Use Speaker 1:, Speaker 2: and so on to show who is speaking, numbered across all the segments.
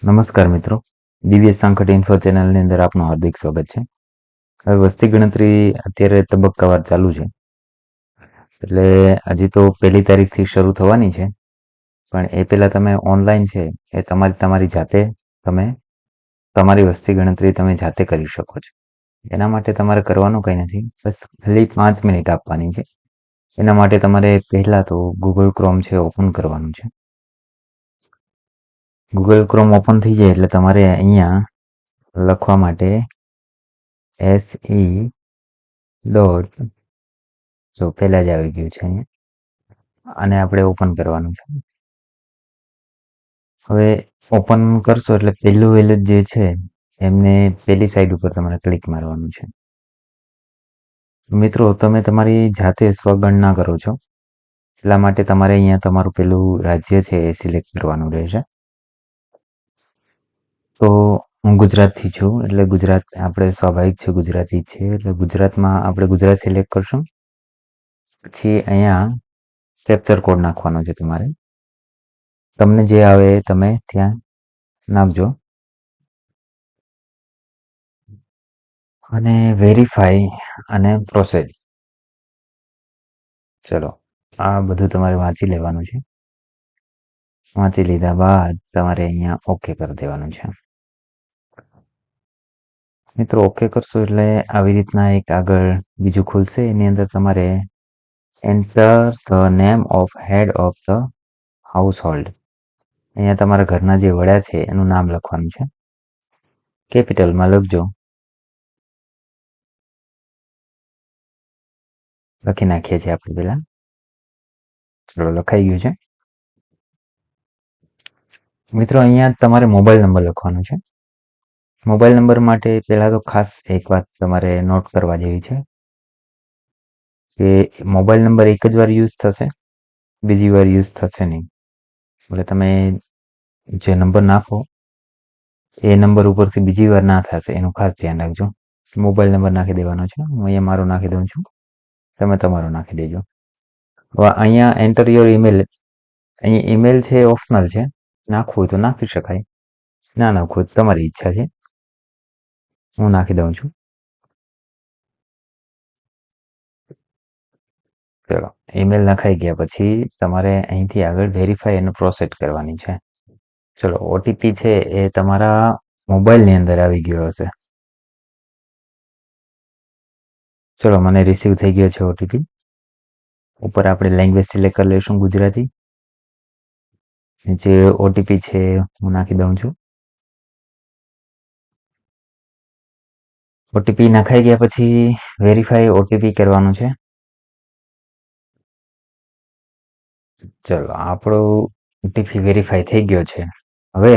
Speaker 1: નમસ્કાર મિત્રો, દિવ્ય સાંકટ ઇન્ફો ચેનલની અંદર આપનું હાર્દિક સ્વાગત છે. હવે વસ્તી ગણતરી અત્યારે તબક્કાવાર ચાલુ છે, એટલે હજી તો 1 તારીખથી શરૂ થવાની છે. પણ એ પહેલા તમે ઓનલાઈન છે એ તમારી જાતે તમે તમારી વસ્તી ગણતરી તમે જાતે કરી શકો છો. એના માટે તમારે કરવાનું કંઈ નથી, બસ ખાલી 5 મિનિટ આપવાની છે. એના માટે તમારે પહેલા તો ગૂગલ ક્રોમ છે ઓપન કરવાનું છે. ગૂગલ ક્રોમ ઓપન થઈ જાય એટલે તમારે અહીંયા લખવા માટે SE ડોટ જો પહેલા જ આવી ગયું છે અહીંયા, અને આપણે ઓપન કરવાનું છે. હવે ઓપન કરશો એટલે પહેલું જે છે એમને પહેલી સાઈડ ઉપર તમારે ક્લિક મારવાનું છે. મિત્રો, તમે તમારી જાતે સ્વગણના કરો છો એટલા માટે તમારે અહીંયા તમારું પેલું રાજ્ય છે એ સિલેક્ટ કરવાનું રહેશે. તો હું ગુજરાતથી છું એટલે ગુજરાત આપણે સ્વાભાવિક છે, ગુજરાતી છે એટલે ગુજરાતમાં આપણે ગુજરાત સિલેક્ટ કરશું. પછી અહીંયા કેપ્ચર કોડ નાખવાનો છે તમારે. તમને જે આવે એ તમે ત્યાં નાખજો અને વેરીફાઈ અને પ્રોસેસ. ચલો, આ બધું તમારે વાંચી લેવાનું છે. વાંચી લીધા બાદ તમારે અહીંયા ઓકે કરી દેવાનું છે. મિત્રો, ઓકે કરશો એટલે આવી રીતના એક આગળ બીજું ખુલશે. એની અંદર તમારે enter the name of head of the household. અહીંયા તમારા ઘરના જે વડા છે એનું નામ લખવાનું છે. કેપિટલમાં લખજો. લખી નાખીએ છીએ આપણે પહેલા. ચલો, લખાઈ ગયું છે. મિત્રો, અહીંયા તમારે મોબાઈલ નંબર લખવાનો છે. મોબાઈલ નંબર માટે પહેલા તો ખાસ એક વાત તમારે નોટ કરવા જેવી છે કે મોબાઈલ નંબર એક જ વાર યુઝ થશે, બીજી વાર યુઝ થશે નહીં. એટલે તમે જે નંબર નાખો એ નંબર ઉપરથી બીજી વાર ના થશે એનું ખાસ ધ્યાન રાખજો. મોબાઈલ નંબર નાખી દેવાનો છે. હું અહીંયા મારો નાખી દઉં છું, તમે તમારો નાખી દેજો. હવે અહીંયા એન્ટર યોર ઈમેલ. અહીં ઈમેલ છે એ ઓપ્શનલ છે, નાખવું હોય તો નાખી શકાય, ના નાખવું હોય તો તમારી ઈચ્છા છે. હું નાખી દઉં છું. ચલો, ઈમેલ નખાઈ ગયા પછી તમારે અહીંથી આગળ વેરીફાઈ અને પ્રોસેસ કરવાની છે. ચલો, ઓટીપી છે એ તમારા મોબાઈલની અંદર આવી ગયો હશે. ચલો, મને રિસીવ થઈ ગયો છે ઓટીપી. ઉપર આપણે લેંગ્વેજ સિલેક્ટ કરી લઈશું ગુજરાતી. જે ઓટીપી છે હું નાખી દઉં છું. ઓટીપી નખાઈ ગયા પછી વેરીફાઈ ઓટીપી કરવાનું છે. ચલો, આપણો ઓટીપી વેરીફાઈ થઈ ગયો છે. હવે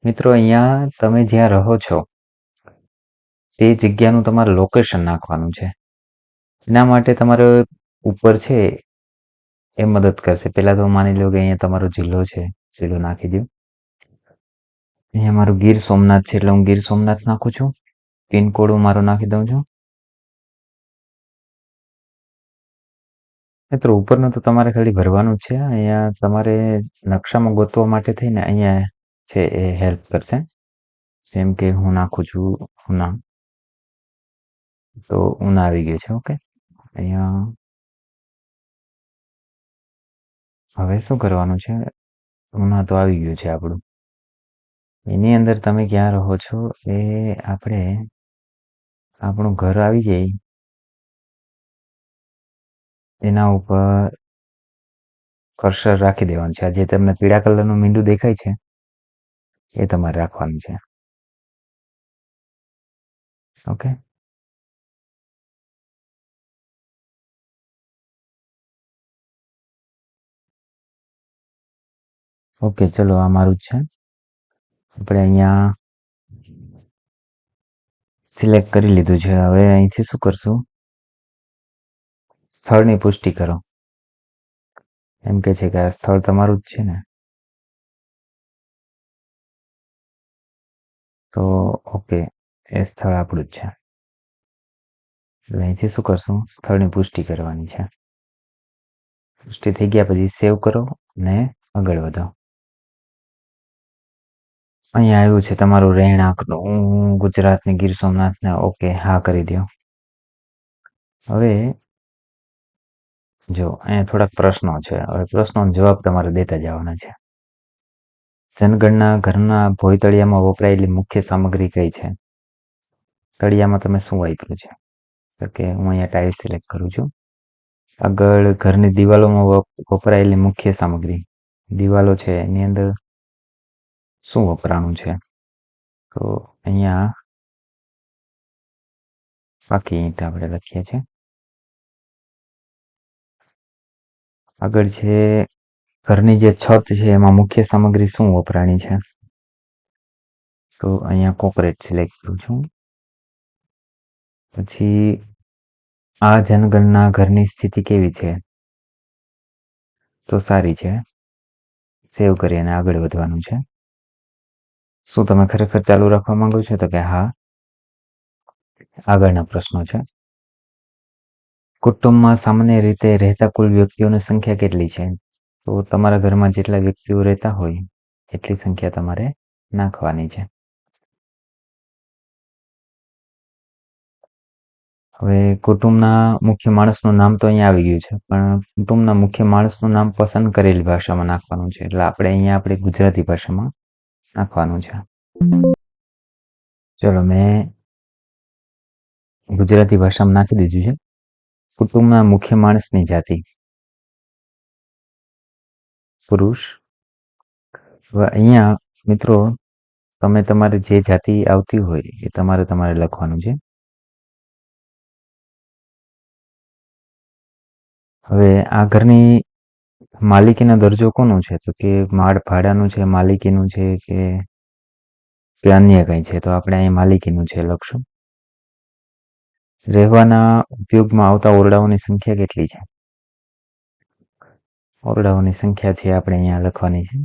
Speaker 1: મિત્રો, અહીંયા તમે જ્યાં રહો છો તે જગ્યાનું તમારે લોકેશન નાખવાનું છે. એના માટે તમારે ઉપર છે એ મદદ કરશે. પહેલા તો માની લો કે અહીંયા તમારો જિલ્લો છે, જિલ્લો નાખી દો. અહીંયા મારું ગીર સોમનાથ છે એટલે હું ગીર સોમનાથ નાખું છું. પિનકોડ હું મારો નાખી દઉં છું. મિત્રો, ઉપરનું તો તમારે ખાલી ભરવાનું છે. અહીંયા તમારે નકશામાં ગોતવા માટે થઈને અહીંયા છે એ હેલ્પ કરશે. જેમ કે હું નાખું છું ઉના, તો ઉના આવી ગયું છે. ઓકે, અહીંયા હવે શું કરવાનું છે? ઉના તો આવી ગયું છે આપણું. એની અંદર તમે ક્યાં રહો છો એ આપણે આપણું ઘર આવી જાય એના ઉપર કર્સર રાખી દેવાનું છે. આ જે તમને પીળા કલરનું મીંડું દેખાય છે એ તમારે રાખવાનું છે. ઓકે, ઓકે, ચલો, આ મારું જ છે. આપણે અહીંયા સિલેક્ટ કરી લીધું છે. હવે અહીંથી શું કરશું? સ્થળની પુષ્ટિ કરો. એમ કે છે કે આ સ્થળ તમારું જ છે ને, તો ઓકે, એ સ્થળ આપણું જ છે. એટલે અહીંથી શું કરશું? સ્થળની પુષ્ટિ કરવાની છે. પુષ્ટિ થઈ ગયા પછી સેવ કરો અને આગળ વધો. અહીંયા આવ્યું છે તમારું રહેણાંકનું ગુજરાતની ગીર સોમનાથને. ઓકે, હા કરી દો. હવે જો અહીંયા થોડાક પ્રશ્નો છે. હવે પ્રશ્નોનો જવાબ તમારે દેતા જવાના છે. જનગણના ઘરના ભોયતળિયામાં વપરાયેલી મુખ્ય સામગ્રી કઈ છે? તળિયામાં તમે શું વાપર્યું છે? તો કે હું અહીંયા ટાઇલ્સ સિલેક્ટ કરું છું. આગળ ઘરની દિવાલોમાં વપરાયેલી મુખ્ય સામગ્રી, દિવાલો છે એની અંદર શું વપરાણું છે? તો અહીંયા પાકી ઈંટ આપણે લખીએ છીએ. આગળ છે ઘરની જે છત છે એમાં મુખ્ય સામગ્રી શું વપરાણી છે? તો અહીંયા કોન્ક્રીટ સિલેક્ટ કરું છું. પછી આ જનગણના ઘરની સ્થિતિ કેવી છે? તો સારી છે. સેવ કરી અને આગળ વધવાનું છે. શું તમે ખરેખર ચાલુ રાખવા માંગો છો? તો કે હા. આગળના પ્રશ્નો છે. કુટુંબમાં સામાન્ય રીતે રહેતા કુલ વ્યક્તિઓની સંખ્યા કેટલી છે? તો તમારા ઘરમાં જેટલા વ્યક્તિઓ રહેતા હોય એટલી સંખ્યા તમારે નાખવાની છે. હવે કુટુંબના મુખ્ય માણસનું નામ તો અહીંયા આવી ગયું છે, પણ કુટુંબના મુખ્ય માણસનું નામ પસંદ કરેલી ભાષામાં નાખવાનું છે. એટલે આપણે અહીંયા આપણે ગુજરાતી ભાષામાં નાખવાનું છે. ચલો, મેં ગુજરાતી ભાષામાં નાખી દીધું છે. કુટુંબના મુખ્ય માણસની જાતિ પુરુષ. હવે અહીંયા મિત્રો તમે તમારે જે જાતિ આવતી હોય એ તમારે લખવાનું છે. હવે આ ઘરની માલિકીનો દરજ્જો કોનું છે? તો કે માળ ભાડાનું છે, માલિકીનું છે કે અન્ય કંઈ છે? તો આપણે અહીં માલિકીનું છે લખશું. રહેવાના ઉપયોગમાં આવતા ઓરડાઓની સંખ્યા કેટલી છે? ઓરડાઓની સંખ્યા છે આપણે અહીંયા લખવાની છે.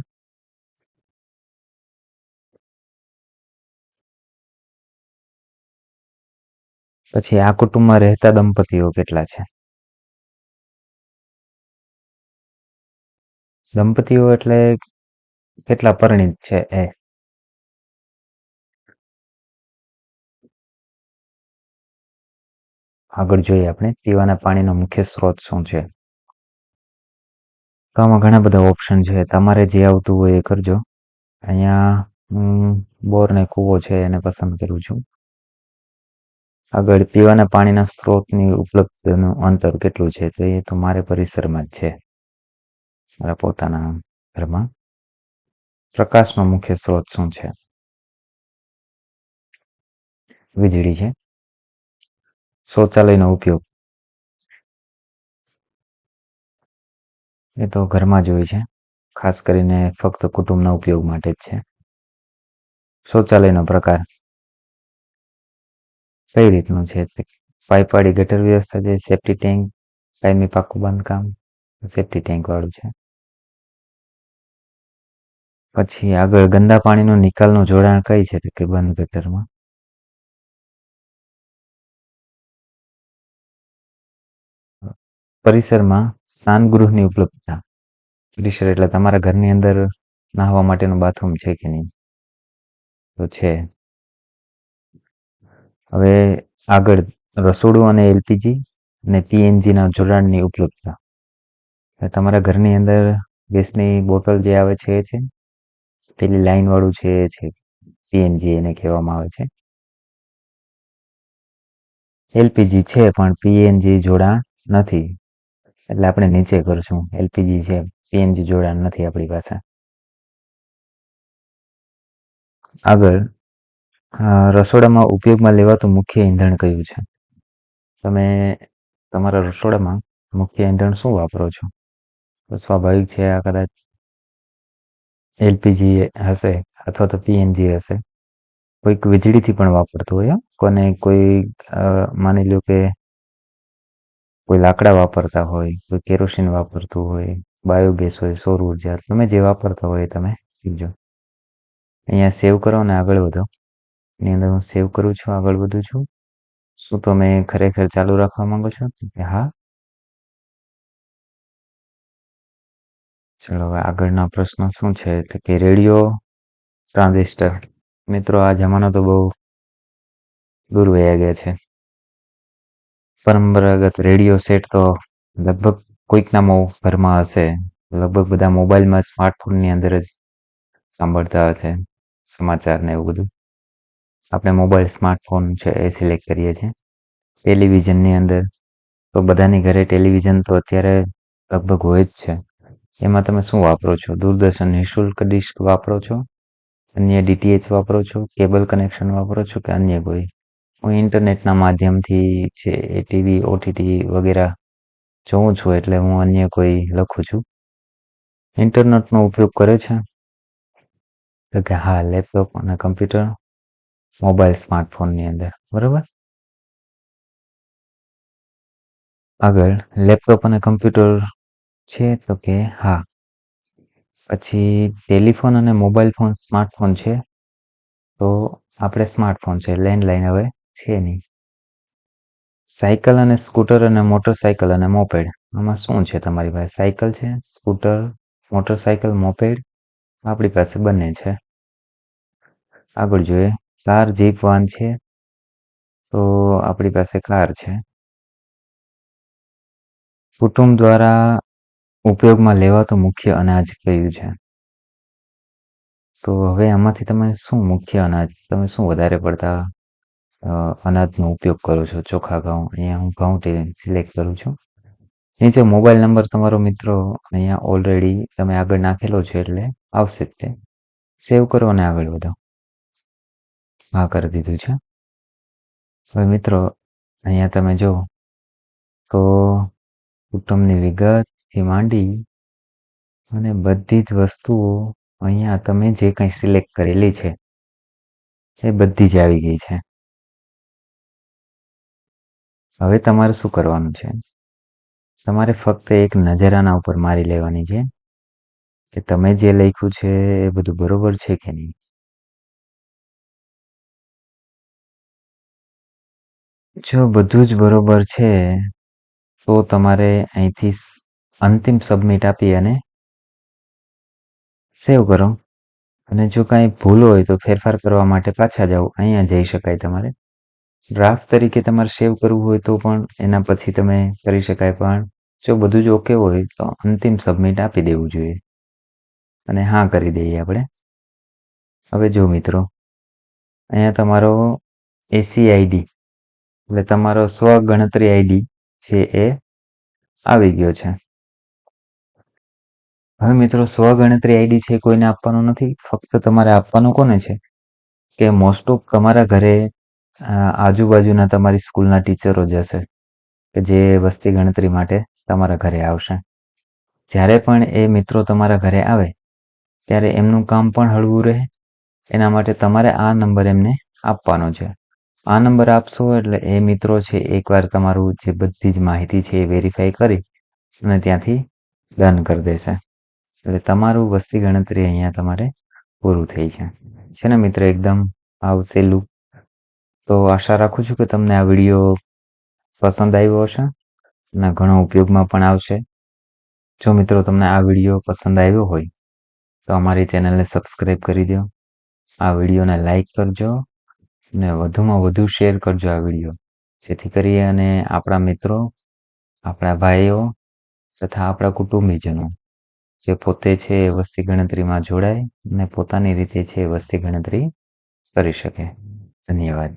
Speaker 1: પછી આ કુટુંબમાં રહેતા દંપતીઓ કેટલા છે? દંપતીઓ એટલે કેટલા પરિણીત છે એ. આગળ જોઈએ આપણે પીવાના પાણીનો મુખ્ય સ્ત્રોત શું છે? તો આમાં ઘણા બધા ઓપ્શન છે. તમારે જે આવતું હોય એ કરજો. અહીંયા હું બોર ને કૂવો છે એને પસંદ કરું છું. આગળ પીવાના પાણીના સ્ત્રોતની ઉપલબ્ધનું અંતર કેટલું છે? તો એ તો મારે પરિસરમાં જ છે, મારા પોતાના ઘરમાં. પ્રકાશનો મુખ્ય સ્ત્રોત શું છે? વીજળી છે. શૌચાલયનો ઉપયોગ એ તો ઘરમાં જ હોય છે, ખાસ કરીને ફક્ત કુટુંબના ઉપયોગ માટે જ છે. શૌચાલયનો પ્રકાર કઈ રીતનું છે? પાઇપવાળી ગટર વ્યવસ્થા છે, સેફ્ટી ટેન્ક, કાયમી પાકું બાંધકામ, સેફ્ટી ટેન્ક વાળું છે. પછી આગળ ગંદા પાણીનો નિકાલનું જોડાણ કઈ છે? તો કે બંધ ગટરમાં. પરિસરમાં સ્નાનગૃહની ઉપલબ્ધતા. પરિસર એટલે તમારા ઘરની અંદર નાહવા માટેનું બાથરૂમ છે કે નહીં? તો છે. હવે આગળ રસોડું અને એલપીજી અને પીએનજીના જોડાણની ઉપલબ્ધતા. તમારા ઘરની અંદર ગેસની બોટલ જે આવે છે એ છે, પેલી લાઈન વાળું છે એ છે, પીએનજી એને કહેવામાં આવે છે. એલપીજી છે પણ પીએનજી જોડાણ નથી, એટલે આપણે નીચે કરશું. એલપીજી છે, પીએનજી જોડાણ નથી આપણી પાસે. આગળ રસોડામાં ઉપયોગમાં લેવાતું મુખ્ય ઈંધણ કયું છે? તમે તમારા રસોડામાં મુખ્ય ઈંધણ શું વાપરો છો? તો સ્વાભાવિક છે આ કદાચ એલપીજી હશે અથવા તો પીએનજી હશે. કોઈક વીજળીથી પણ વાપરતું હોય, કોને કોઈ માની લો કે કોઈ લાકડા વાપરતા હોય, કોઈ કેરોસીન વાપરતું હોય, બાયોગેસ હોય, સૌર ઉર્જા, તમે જે વાપરતા હોય તમે કીજો. અહીંયા સેવ કરો અને આગળ વધો. એની અંદર હું સેવ કરું છું, આગળ વધું છું. શું તમે ખરેખર ચાલુ રાખવા માંગો છો? હા. ચલો, હવે આગળના પ્રશ્ન શું છે? તો કે રેડિયો ટ્રાન્ઝિસ્ટર. મિત્રો આ જમાનો તો બહુ દૂર વયા ગયા છે. પરંપરાગત રેડિયો સેટ તો લગભગ કોઈકના ઘરમાં હશે. લગભગ બધા મોબાઈલમાં સ્માર્ટફોનની અંદર જ સાંભળતા હશે સમાચાર ને એવું બધું. આપણે મોબાઈલ સ્માર્ટફોન છે એ સિલેક્ટ કરીએ છીએ. ટેલિવિઝનની અંદર તો બધાની ઘરે ટેલિવિઝન તો અત્યારે લગભગ હોય જ છે. એમાં તમે શું વાપરો છો? દૂરદર્શન નિઃશુલ્ક ડિશ વાપરો છો? અન્ય ડીટીએચ વાપરો છો? કેબલ કનેક્શન વાપરો છો કે અન્ય કોઈ? હું ઇન્ટરનેટના માધ્યમથી છે એ ટીવી ઓટીટી વગેરે જોઉં છું, એટલે હું અન્ય કોઈ લખું છું. ઇન્ટરનેટનો ઉપયોગ કરે છે? તો કે હા, લેપટોપ અને કમ્પ્યુટર, મોબાઈલ સ્માર્ટફોનની અંદર. બરાબર. આગળ લેપટોપ અને કમ્પ્યુટર છે તો કે હા. પછી ટેલિફોન અને મોબાઈલ ફોન સ્માર્ટફોન છે તો આપણે સ્માર્ટફોન છે, લેન્ડલાઈન હવે છે નહીં. સાયકલ અને સ્કૂટર અને મોટરસાયકલ અને મોપેડ, આમાં શું છે તમારી પાસે? સાયકલ છે, સ્કૂટર, મોટરસાયકલ, મોપેડ આપણી પાસે બંને છે. આગળ જોઈએ, કાર, જીપ, વાન છે તો આપણી પાસે કાર છે. કુટુંબ દ્વારા ઉપયોગમાં લેવાતું મુખ્ય અનાજ કયું છે? તો હવે આમાંથી તમે શું મુખ્ય અનાજ, તમે શું વધારે પડતા અનાજનો ઉપયોગ કરો છો? ચોખા, ઘઉં. અહીંયા હું ઘઉં સિલેક્ટ કરું છું. નીચે મોબાઈલ નંબર તમારો મિત્રો અહીંયા ઓલરેડી તમે આગળ નાખેલો છે એટલે આવશે જ તે. સેવ કરો અને આગળ વધો. હા, કરી દીધું છે. હવે મિત્રો અહીંયા તમે જો તો કુટુંબની વિગતથી માંડી અને બધી જ વસ્તુઓ અહીંયા તમે જે કંઈ સિલેક્ટ કરેલી છે એ બધી જ આવી ગઈ છે. હવે તમારે શું કરવાનું છે? તમારે ફક્ત એક નજર આના ઉપર મારી લેવાની છે કે તમે જે લખ્યું છે એ બધું બરોબર છે કે નહીં. જો બધું જ બરોબર છે તો તમારે અહીંથી અંતિમ સબમિટ આપી અને સેવ કરો. અને જો કાંઈ ભૂલ હોય તો ફેરફાર કરવા માટે પાછા જાઓ. અહીંયા જઈ શકાય તમારે. ડ્રાફ્ટ તરીકે તમારે સેવ કરવું હોય તો પણ એના પછી તમે કરી શકાય, પણ જો બધું જ ઓકે હોય તો અંતિમ સબમિટ આપી દેવું જોઈએ અને હા કરી દઈએ આપણે. હવે જો મિત્રો અહીંયા તમારો એસી આઈડી એટલે તમારો સ્વગણતરી આઈડી છે એ આવી ગયો છે. હવે મિત્રો સ્વગણતરી આઈડી છે કોઈને આપવાનું નથી, ફક્ત તમારે આપવાનું કોને છે કે મોસ્ટ ઓફ તમારા ઘરે આજુબાજુના તમારી સ્કૂલના ટીચરો જ હશે કે જે વસ્તી ગણતરી માટે તમારા ઘરે આવશે. જ્યારે પણ એ મિત્રો તમારા ઘરે આવે ત્યારે એમનું કામ પણ હળવું રહે. એના માટે તમારે આ નંબર એમને આપવાનો છે. આ નંબર આપશો એટલે એ મિત્રો છે એકવાર તમારું જે બધી જ માહિતી છે એ વેરીફાઈ કરી અને ત્યાંથી ડન કરી દેશે. એટલે તમારું વસ્તી ગણતરી અહીંયા તમારે પૂરું થઈ છે ને મિત્ર? એકદમ સહેલું. તો આશા રાખું છું કે તમને આ વિડીયો પસંદ આવ્યો હશે અને ઘણો ઉપયોગમાં પણ આવશે. જો મિત્રો તમને આ વિડીયો પસંદ આવ્યો હોય તો અમારી ચેનલને સબસ્ક્રાઈબ કરી દો. આ વિડીયોને લાઈક કરજો અને વધુમાં વધુ શેર કરજો આ વિડીયો, જેથી કરી અને આપણા મિત્રો, આપણા ભાઈઓ તથા આપણા કુટુંબીજનો જે પોતે છે વસ્તી ગણતરીમાં જોડાય અને પોતાની રીતે છે વસ્તી ગણતરી કરી શકે. ધન્યવાદ.